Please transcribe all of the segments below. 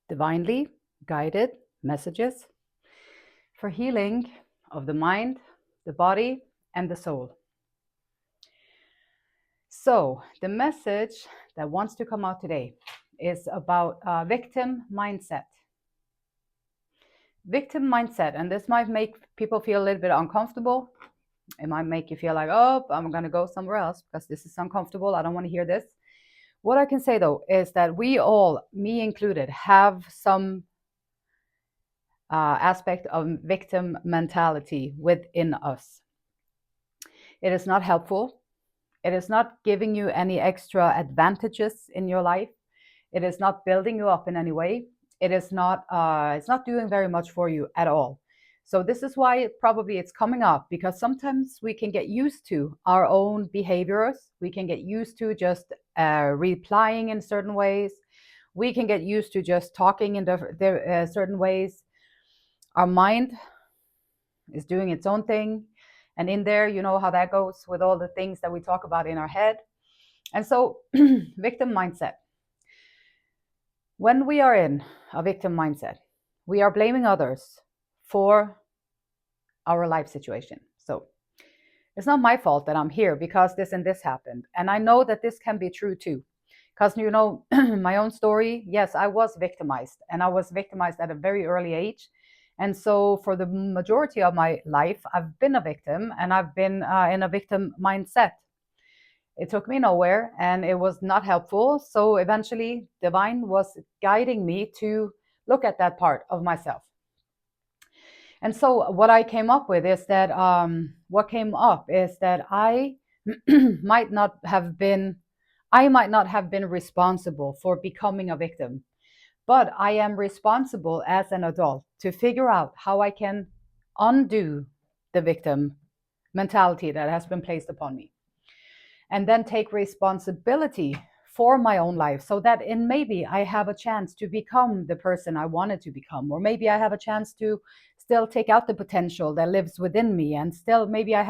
divinely guided messages for healing of the mind, the body, and the soul. So, the message that wants to come out today is about victim mindset. Victim mindset, and this might make people feel a little bit uncomfortable. It might make you feel like, oh, I'm going to go somewhere else because this is uncomfortable. I don't want to hear this. What I can say though is that we all, me included, have some aspect of victim mentality within us. It is not helpful. It is not giving you any extra advantages in your life. It is not building you up in any way. It's not doing very much for you at all. So this is why probably it's coming up, because sometimes we can get used to our own behaviors. We can get used to just replying in certain ways. We can get used to just talking in certain ways. Our mind is doing its own thing. And in there, you know how that goes with all the things that we talk about in our head. And so, victim mindset. When we are in a victim mindset, we are blaming others for our life situation. So, it's not my fault that I'm here because this and this happened. And I know that this can be true too. Because, you know, my own story, yes, I was victimized, and I was victimized at a very early age. And so for the majority of my life, I've been a victim, and I've been in a victim mindset. It took me nowhere, and it was not helpful. So eventually, Divine was guiding me to look at that part of myself. And so what I came up with is that I might not have been responsible for becoming a victim, but I am responsible as an adult to figure out how I can undo the victim mentality that has been placed upon me, and then take responsibility for my own life, so that in maybe I have a chance to become the person I wanted to become, or maybe I have a chance to still take out the potential that lives within me, and still maybe I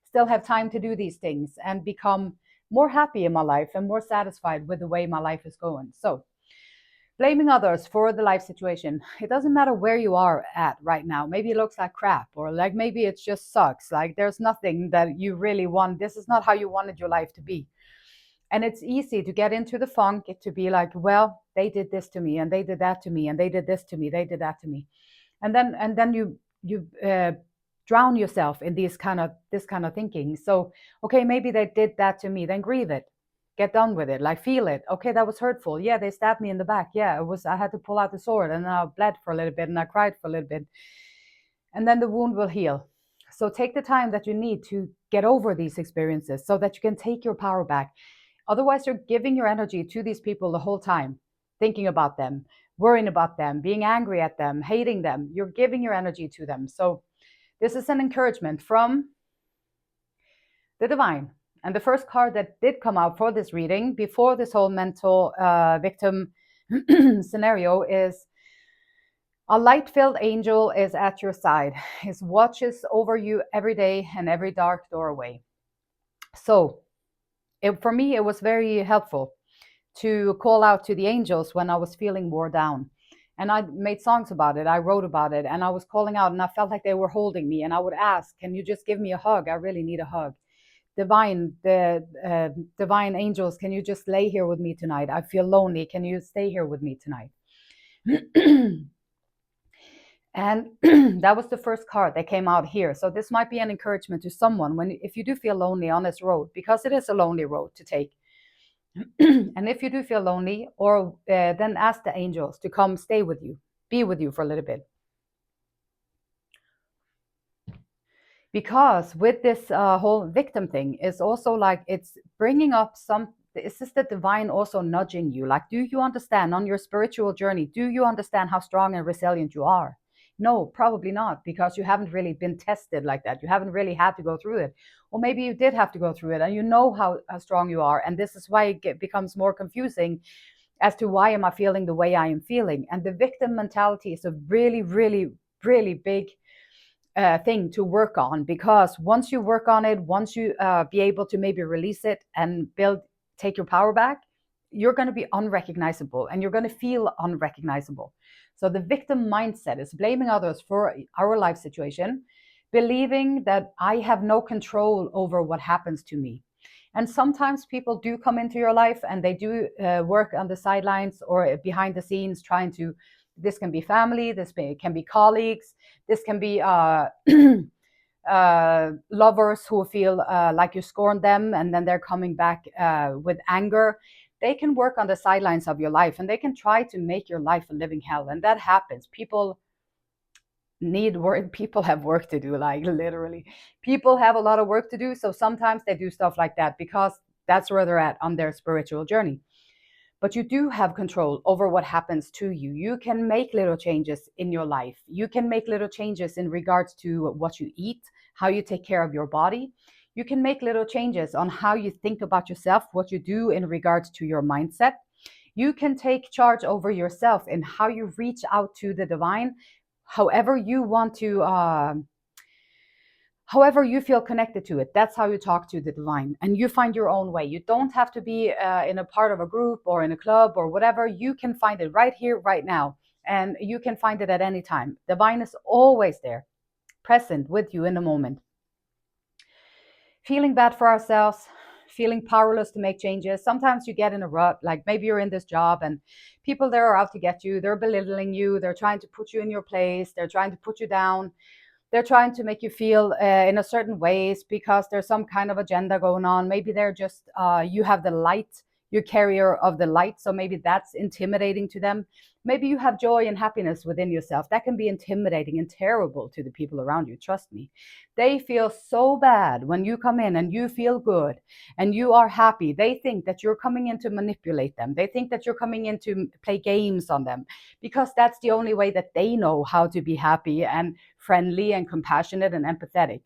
still have time to do these things and become more happy in my life and more satisfied with the way my life is going. So blaming others for the life situation, it doesn't matter where you are at right now. Maybe it looks like crap, or like maybe it just sucks, like there's nothing that you really want, this is not how you wanted your life to be. And it's easy to get into the funk, to be like, well, they did this to me, and they did that to me, and they did this to me, they did that to me. And then you drown yourself in this kind of thinking. So okay, maybe they did that to me, then grieve it, get done with it, like feel it. Okay, that was hurtful. Yeah, they stabbed me in the back. Yeah, I had to pull out the sword, and I bled for a little bit, and I cried for a little bit, and then the wound will heal. So take the time that you need to get over these experiences so that you can take your power back. Otherwise, you're giving your energy to these people the whole time, thinking about them, worrying about them, being angry at them, hating them. You're giving your energy to them. So this is an encouragement from the divine. And the first card that did come out for this reading, before this whole mental victim scenario, is a light-filled angel is at your side. His watches over you every day and every dark doorway. So for me, it was very helpful to call out to the angels when I was feeling wore down. And I made songs about it. I wrote about it, and I was calling out, and I felt like they were holding me. And I would ask, can you just give me a hug? I really need a hug. Divine angels, can you just lay here with me tonight? I feel lonely. Can you stay here with me tonight? And that was the first card that came out here. So this might be an encouragement to someone if you do feel lonely on this road, because it is a lonely road to take. And if you do feel lonely, or then ask the angels to come stay with you, be with you for a little bit. Because with this whole victim thing, is also like it's bringing up is this the divine also nudging you? Like, do you understand on your spiritual journey? Do you understand how strong and resilient you are? No, probably not, because you haven't really been tested like that. You haven't really had to go through it. Or maybe you did have to go through it, and you know how strong you are. And this is why it becomes more confusing as to why am I feeling the way I am feeling. And the victim mentality is a really, really, really big thing to work on, because once you work on it, once you be able to maybe release it and take your power back, you're going to be unrecognizable and you're going to feel unrecognizable. So the victim mindset is blaming others for our life situation, believing that I have no control over what happens to me. And sometimes people do come into your life and they do work on the sidelines or behind the scenes trying to, this can be family, can be colleagues, this can be lovers who feel like you scorned them and then they're coming back with anger. They can work on the sidelines of your life and they can try to make your life a living hell. And that happens. People need work. People have work to do, like literally. People have a lot of work to do. So sometimes they do stuff like that because that's where they're at on their spiritual journey. But you do have control over what happens to you. You can make little changes in your life. You can make little changes in regards to what you eat, how you take care of your body. You can make little changes on how you think about yourself, what you do in regards to your mindset. You can take charge over yourself and how you reach out to the divine, however you want to however you feel connected to it. That's how you talk to the divine, and you find your own way. You don't have to be in a part of a group or in a club or whatever. You can find it right here, right now, and you can find it at any time. Divine is always there, present with you in the moment. Feeling bad for ourselves, feeling powerless to make changes. Sometimes you get in a rut, like maybe you're in this job and people there are out to get you. They're belittling you. They're trying to put you in your place. They're trying to put you down. They're trying to make you feel in a certain ways because there's some kind of agenda going on. Maybe they're just, you have the light, you're carrier of the light. So maybe that's intimidating to them. Maybe you have joy and happiness within yourself. That can be intimidating and terrible to the people around you. Trust me. They feel so bad when you come in and you feel good and you are happy. They think that you're coming in to manipulate them. They think that you're coming in to play games on them because that's the only way that they know how to be happy and friendly and compassionate and empathetic.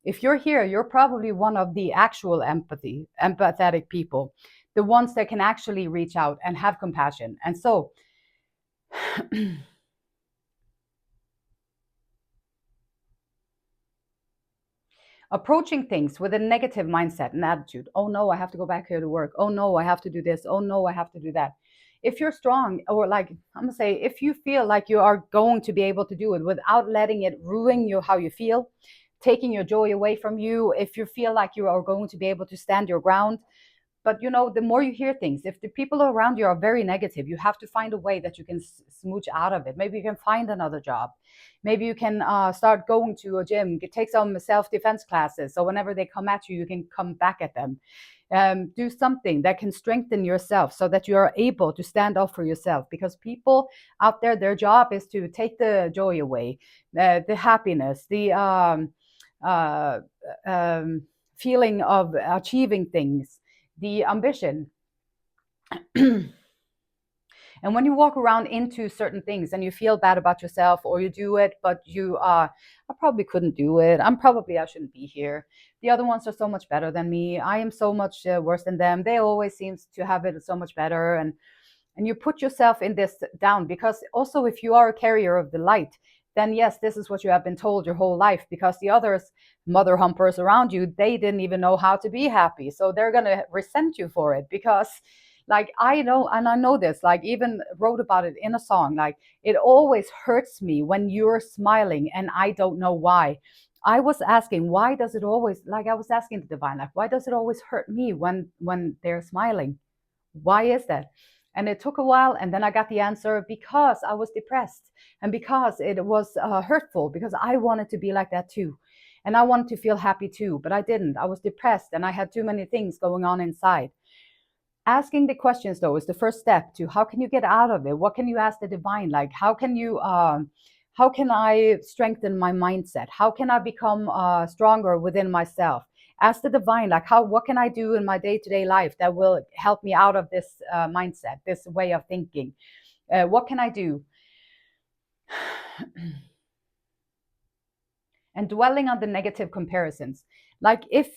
If you're here, you're probably one of the actual empathetic people, the ones that can actually reach out and have compassion. And so approaching things with a negative mindset and attitude. Oh no, I have to go back here to work. Oh no, I have to do this. Oh no, I have to do that. If you're strong, or like I'm gonna say, if you feel like you are going to be able to do it without letting it ruin you how you feel, taking your joy away from you, if you feel like you are going to be able to stand your ground. But the more you hear things, if the people around you are very negative, you have to find a way that you can smooch out of it. Maybe you can find another job. Maybe you can start going to a gym, take some self-defense classes, so whenever they come at you, you can come back at them. Do something that can strengthen yourself so that you are able to stand up for yourself, because people out there, their job is to take the joy away, the happiness, the uh, um, feeling of achieving things, the ambition. And when you walk around into certain things and you feel bad about yourself, or you do it, but I probably couldn't do it. I shouldn't be here. The other ones are so much better than me. I am so much worse than them. They always seem to have it so much better. And you put yourself in this down, because also if you are a carrier of the light, then yes, this is what you have been told your whole life, because the others, mother humpers around you, they didn't even know how to be happy. So they're going to resent you for it, because like I know, and I know this, like even wrote about it in a song, like it always hurts me when you're smiling and I don't know why. I was asking, why does it always, like I was asking the divine, like why does it always hurt me when they're smiling? Why is that? And it took a while, and then I got the answer: because I was depressed, and because it was hurtful, because I wanted to be like that too, and I wanted to feel happy too, but I didn't. I was depressed and I had too many things going on inside. Asking the questions though is the first step to how can you get out of it. What can you ask the divine? Like how can I strengthen my mindset? How can I become stronger within myself? Ask the divine, like what can I do in my day-to-day life that will help me out of this mindset, this way of thinking? What can I do? And dwelling on the negative comparisons, like if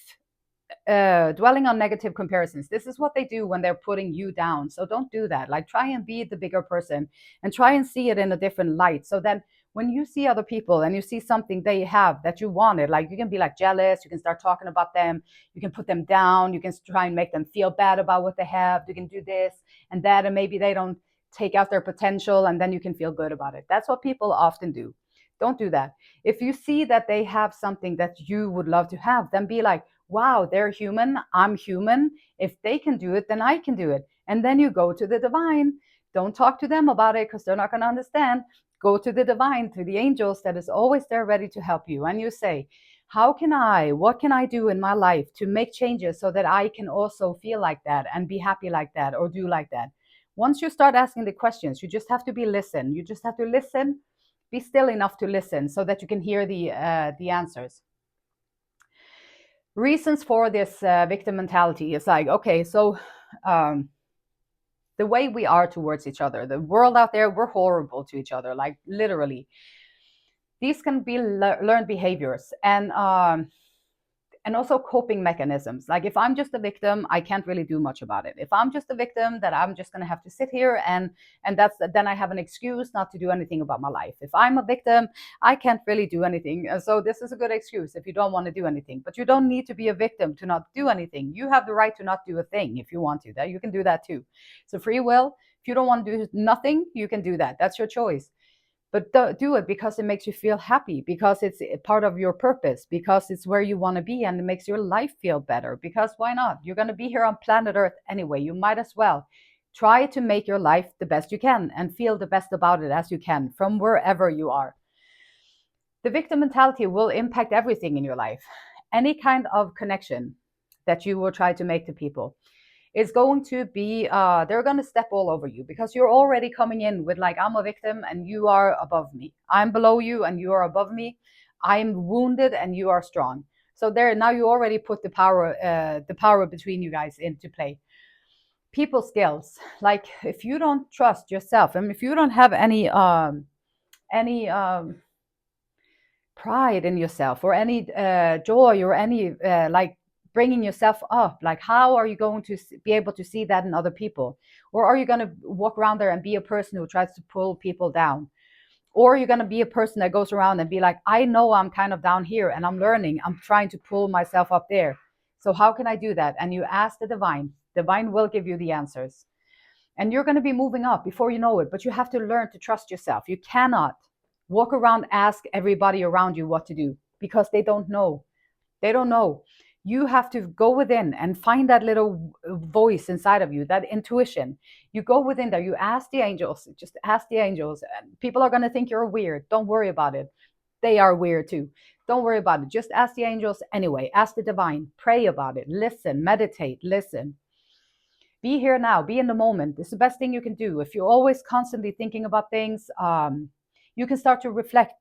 dwelling on negative comparisons, this is what they do when they're putting you down. So don't do that. Like try and be the bigger person and try and see it in a different light, so then when you see other people and you see something they have that you wanted, like you can be like jealous, you can start talking about them, you can put them down, you can try and make them feel bad about what they have, you can do this and that, and maybe they don't take out their potential, and then you can feel good about it. That's what people often do. Don't do that. If you see that they have something that you would love to have, then be like, wow, they're human, I'm human. If they can do it, then I can do it. And then you go to the divine. Don't talk to them about it because they're not going to understand. Go to the divine, to the angels that is always there ready to help you. And you say, what can I do in my life to make changes so that I can also feel like that and be happy like that or do like that? Once you start asking the questions, you just have to be listen. You just have to listen, be still enough to listen so that you can hear the answers. Reasons for this victim mentality is like, okay, so the way we are towards each other, the world out there, we're horrible to each other, like literally. These can be learned behaviors, and also coping mechanisms. Like if I'm just a victim, I can't really do much about it. If I'm just a victim, that I'm just going to have to sit here and that's then I have an excuse not to do anything about my life. If I'm a victim, I can't really do anything. So this is a good excuse if you don't want to do anything. But you don't need to be a victim to not do anything. You have the right to not do a thing if you want to. That you can do that too. So free will. If you don't want to do nothing, you can do that. That's your choice. But do it because it makes you feel happy, because it's part of your purpose, because it's where you want to be, and it makes your life feel better. Because why not? You're going to be here on planet Earth anyway. You might as well try to make your life the best you can and feel the best about it as you can from wherever you are. The victim mentality will impact everything in your life. Any kind of connection that you will try to make to people is going to be they're going to step all over you, because you're already coming in with like, I'm a victim and you are above me, I'm below you and you are above me, I'm wounded and you are strong. So there, now you already put the power between you guys into play. People skills, like if you don't trust yourself and if you don't have any pride in yourself or any joy or any like bringing yourself up, like how are you going to be able to see that in other people? Or are you going to walk around there and be a person who tries to pull people down? Or you're going to be a person that goes around and be like, I know I'm kind of down here and I'm learning, I'm trying to pull myself up there, so how can I do that? And you ask the divine will give you the answers, and you're going to be moving up before you know it. But you have to learn to trust yourself. You cannot walk around, ask everybody around you what to do, because they don't know. They don't know. You have to go within and find that little voice inside of you, that intuition. You go within there, you ask the angels, just ask the angels. People are going to think you're weird. Don't worry about it. They are weird too. Don't worry about it. Just ask the angels anyway. Ask the divine. Pray about it. Listen, meditate, listen. Be here now, be in the moment. It's the best thing you can do. If you're always constantly thinking about things, you can start to reflect.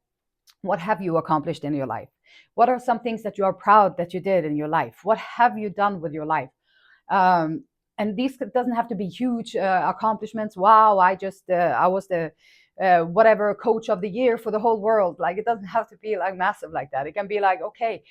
What have you accomplished in your life? What are some things that you are proud that you did in your life? What have you done with your life? And these doesn't have to be huge accomplishments. Wow, I was the whatever coach of the year for the whole world. Like, it doesn't have to be like massive like that. It can be like, okay,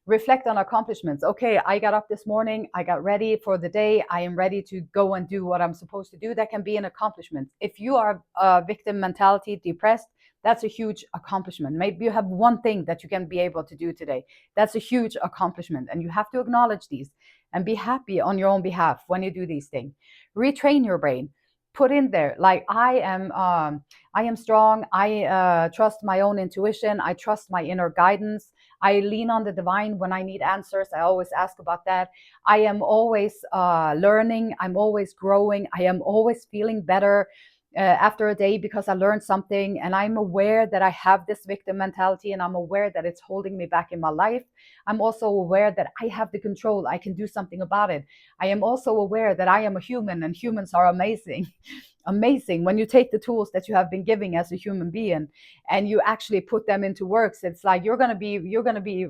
reflect on accomplishments. Okay, I got up this morning, I got ready for the day, I am ready to go and do what I'm supposed to do. That can be an accomplishment. If you are victim mentality, depressed, that's a huge accomplishment. Maybe you have one thing that you can be able to do today. That's a huge accomplishment, and you have to acknowledge these and be happy on your own behalf when you do these things. Retrain your brain. Put in there, like, I am strong. I trust my own intuition. I trust my inner guidance. I lean on the divine when I need answers. I always ask about that. I am always learning. I'm always growing. I am always feeling better after a day because I learned something. And I'm aware that I have this victim mentality, and I'm aware that it's holding me back in my life. I'm also aware that I have the control. I can do something about it. I am also aware that I am a human, and humans are amazing. Amazing. When you take the tools that you have been giving as a human being and you actually put them into works, it's like you're going to be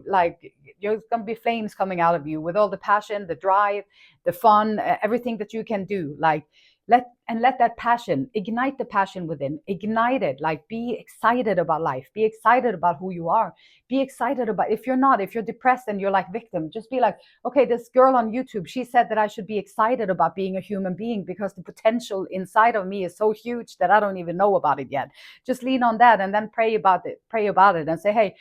like, you're going to be flames coming out of you with all the passion, the drive, the fun, everything that you can do. Like, Let that passion ignite, the passion within, ignite it. Like, be excited about life, be excited about who you are, be excited about, if you're depressed and you're like victim, just be like, okay, this girl on YouTube, she said that I should be excited about being a human being because the potential inside of me is so huge that I don't even know about it yet. Just lean on that, and then pray about it and say, hey,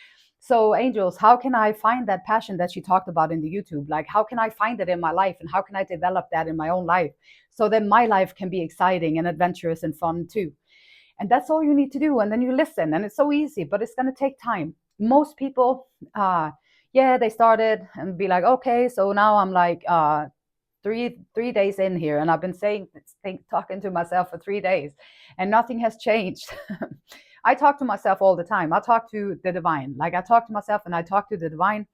so angels, how can I find that passion that she talked about in the YouTube? Like, how can I find it in my life, and how can I develop that in my own life, so that my life can be exciting and adventurous and fun too? And that's all you need to do. And then you listen, and it's so easy, but it's going to take time. Most people, yeah, they started and be like, okay, so now I'm like, three days in here, and I've been talking to myself for 3 days, and nothing has changed. I talk to myself all the time. I talk to the divine. Like, I talk to myself and I talk to the divine,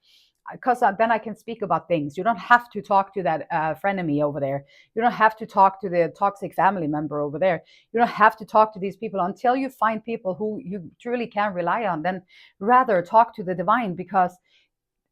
because then I can speak about things. You don't have to talk to that frenemy over there. You don't have to talk to the toxic family member over there. You don't have to talk to these people until you find people who you truly can rely on. Then rather talk to the divine, because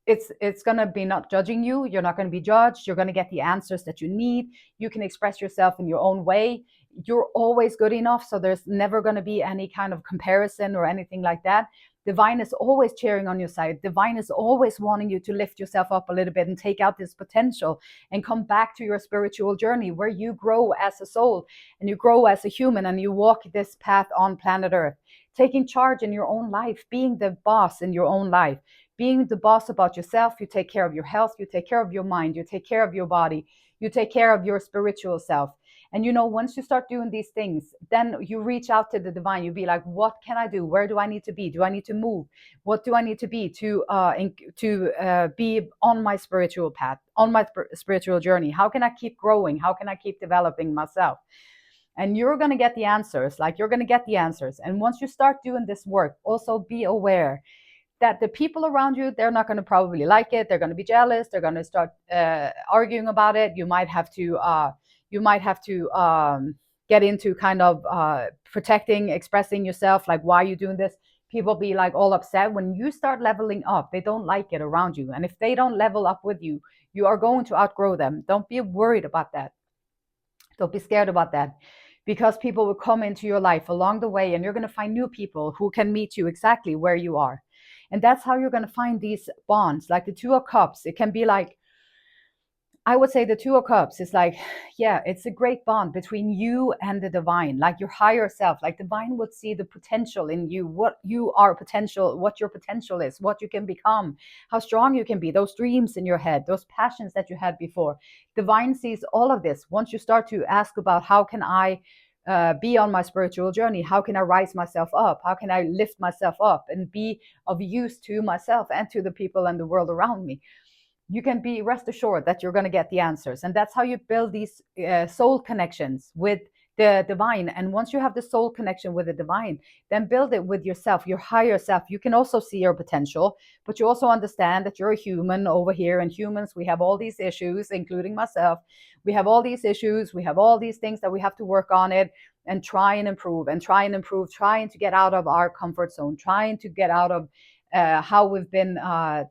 it's going to be not judging you. You're not going to be judged. You're going to get the answers that you need. You can express yourself in your own way. You're always good enough, so there's never going to be any kind of comparison or anything like that. Divine is always cheering on your side. Divine is always wanting you to lift yourself up a little bit and take out this potential and come back to your spiritual journey, where you grow as a soul and you grow as a human, and you walk this path on planet Earth, taking charge in your own life, being the boss in your own life, being the boss about yourself. You take care of your health, you take care of your mind, you take care of your body, you take care of your spiritual self. And once you start doing these things, then you reach out to the divine. You be like, what can I do? Where do I need to be? Do I need to move? What do I need to be to be on my spiritual path, on my spiritual journey? How can I keep growing? How can I keep developing myself? And you're going to get the answers. Like, you're going to get the answers. And once you start doing this work, also be aware that the people around you, they're not going to probably like it. They're going to be jealous. They're going to start arguing about it. You might have to get into kind of protecting, expressing yourself, like, why are you doing this? People be like all upset. When you start leveling up, they don't like it around you. And if they don't level up with you, you are going to outgrow them. Don't be worried about that. Don't be scared about that, because people will come into your life along the way, and you're going to find new people who can meet you exactly where you are. And that's how you're going to find these bonds. Like the Two of Cups, it can be like, I would say the Two of Cups is like, yeah, it's a great bond between you and the divine, like your higher self. Like, divine would see the potential in you, what you are potential, what your potential is, what you can become, how strong you can be, those dreams in your head, those passions that you had before. Divine sees all of this. Once you start to ask about, how can I be on my spiritual journey? How can I rise myself up? How can I lift myself up and be of use to myself and to the people and the world around me? You can be rest assured that you're going to get the answers. And that's how you build these soul connections with the divine. And once you have the soul connection with the divine, then build it with yourself, your higher self. You can also see your potential, but you also understand that you're a human over here. And humans, we have all these issues, including myself. We have all these issues. We have all these things that we have to work on it and try and improve, trying to get out of our comfort zone, trying to get out of how we've been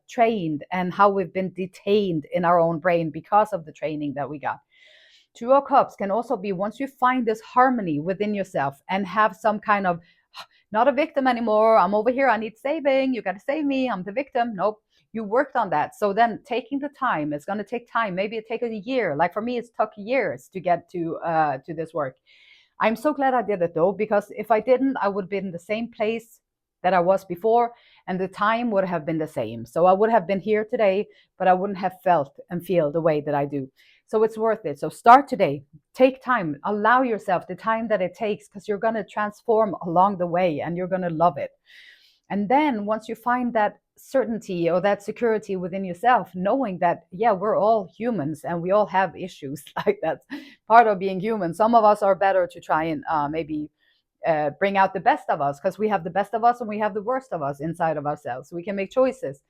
trained and how we've been detained in our own brain because of the training that we got. Two of Cups can also be, once you find this harmony within yourself and have some kind of, not a victim anymore, I'm over here, I need saving, you got to save me, I'm the victim. Nope, you worked on that. So then taking the time, it's going to take time. Maybe it takes a year. Like for me, it took years to get to this work. I'm so glad I did it though, because if I didn't, I would have been in the same place that I was before, and the time would have been the same. So I would have been here today, but I wouldn't have felt and feel the way that I do. So it's worth it. So start today. Take time. Allow yourself the time that it takes, because you're going to transform along the way and you're going to love it. And then once you find that certainty or that security within yourself, knowing that, yeah, we're all humans and we all have issues, like that's part of being human. Some of us are better to try and maybe bring out the best of us, because we have the best of us and we have the worst of us inside of ourselves. We can make choices.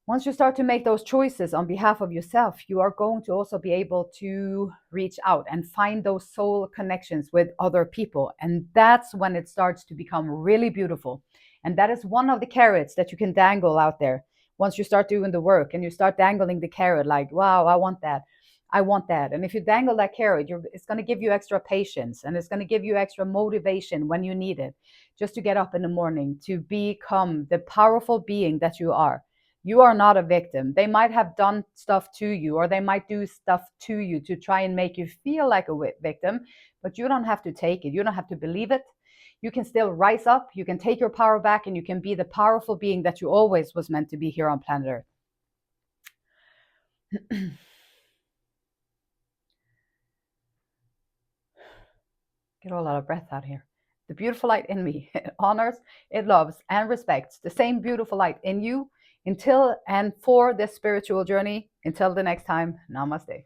Once you start to make those choices on behalf of yourself, you are going to also be able to reach out and find those soul connections with other people. And that's when it starts to become really beautiful. And that is one of the carrots that you can dangle out there. Once you start doing the work and you start dangling the carrot, like, wow, I want that. I want that. And if you dangle that carrot, it's going to give you extra patience, and it's going to give you extra motivation when you need it, just to get up in the morning, to become the powerful being that you are. You are not a victim. They might have done stuff to you, or they might do stuff to you to try and make you feel like a victim, but you don't have to take it. You don't have to believe it. You can still rise up. You can take your power back, and you can be the powerful being that you always was meant to be here on planet Earth. Get a lot of breath out here. The beautiful light in me, it honors, it loves, and respects the same beautiful light in you until and for this spiritual journey. Until the next time, namaste.